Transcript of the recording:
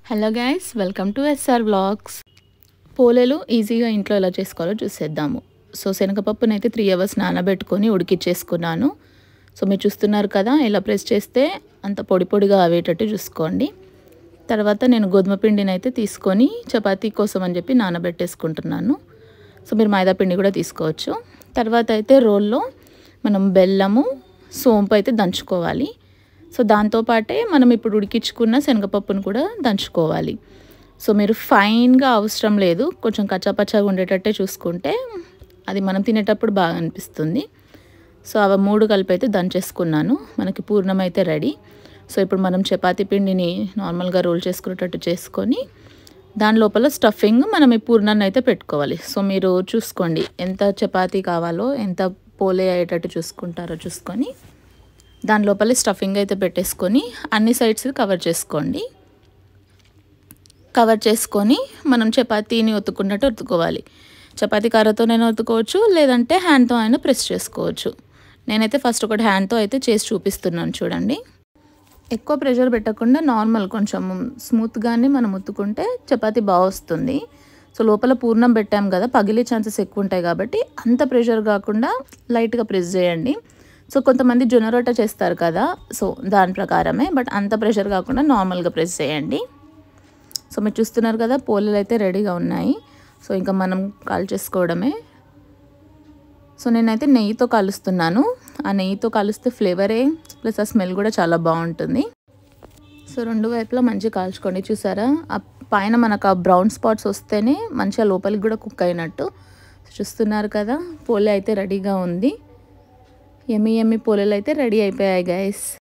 Hello guys, welcome to SR vlogs. పోలేలు ఈజీగా ఇంట్లో ఎలా చేసుకోవాలో చూసేద్దాము. సో శనగపప్పునైతే 3 అవర్స్ నానబెట్టుకొని ఉడికిచ్చేసుకున్నాను. సో మీరు చూస్తున్నారు కదా, ఇలా ప్రెస్ చేస్తే అంత పొడి పొడిగా అవేటట్టు చూసుకోండి. తర్వాత నేను గోధుమ పిండిని అయితే తీసుకొని చపాతీ కోసం అని చెప్పి నానబెట్టేసుకుంటున్నాను. సో మీరు మైదా పిండి కూడా తీసుకోవచ్చు. తర్వాత అయితే రోల్లో మనం బెల్లము, సోంపు అయితే దంచుకోవాలి. సో దాంతోపాటే మనం ఇప్పుడు ఉడికించుకున్న శనగపప్పును కూడా దంచుకోవాలి. సో మీరు ఫైన్గా అవసరం లేదు, కొంచెం కచ్చాపచ్చాగా ఉండేటట్టే చూసుకుంటే అది మనం తినేటప్పుడు బాగా అనిపిస్తుంది. సో అవి 3 కలిపి అయితే దంచేసుకున్నాను. మనకి పూర్ణం అయితే రెడీ. సో ఇప్పుడు మనం చపాతీ పిండిని నార్మల్గా రోల్ చేసుకునేటట్టు చేసుకొని దాని లోపల స్టఫింగ్ మనం ఈ పూర్ణాన్ని అయితే పెట్టుకోవాలి. సో మీరు చూసుకోండి, ఎంత చపాతీ కావాలో, ఎంత పోలే అయ్యేటట్టు చూసుకుంటారో చూసుకొని దాని లోపల స్టఫింగ్ అయితే పెట్టేసుకొని అన్ని సైడ్స్ కవర్ చేసుకోండి. కవర్ చేసుకొని మనం చపాతీని ఒత్తుకున్నట్టు ఒత్తుకోవాలి. చపాతీ కర్రతోనైనా ఒత్తుకోవచ్చు, లేదంటే హ్యాండ్తో అయినా ప్రెస్ చేసుకోవచ్చు. నేనైతే ఫస్ట్ ఒకటి హ్యాండ్తో అయితే చేసి చూపిస్తున్నాను చూడండి. ఎక్కువ ప్రెషర్ పెట్టకుండా నార్మల్ కొంచెం స్మూత్గానే మనం ఒత్తుకుంటే చపాతీ బాగా వస్తుంది. సో లోపల పూర్ణం పెట్టాం కదా, పగిలే ఛాన్సెస్ ఎక్కువ ఉంటాయి కాబట్టి అంత ప్రెషర్ కాకుండా లైట్గా ప్రెస్ చేయండి. సో కొంతమంది జొన్న రొట్టె చేస్తారు కదా, సో దాని ప్రకారమే, బట్ అంత ప్రెషర్ కాకుండా నార్మల్గా ప్రెస్ చేయండి. సో మీరు చూస్తున్నారు కదా, పోలేలు అయితే రెడీగా ఉన్నాయి. సో ఇంకా మనం కాల్ చేసుకోవడమే. సో నేనైతే నెయ్యితో కాలుస్తున్నాను. ఆ నెయ్యితో కాలుస్తే ఫ్లేవరే ప్లస్ ఆ స్మెల్ కూడా చాలా బాగుంటుంది. సో 2 వైపులా మంచిగా కాల్చుకోండి. చూసారా, ఆ పైన మనకు ఆ బ్రౌన్ స్పాట్స్ వస్తేనే మంచిగా లోపలికి కూడా కుక్ అయినట్టు. చూస్తున్నారు కదా, పోలే అయితే రెడీగా ఉంది. యమ్మీ యమ్మీ పోలేలు అయితే రెడీ అయిపోయాయి గైస్.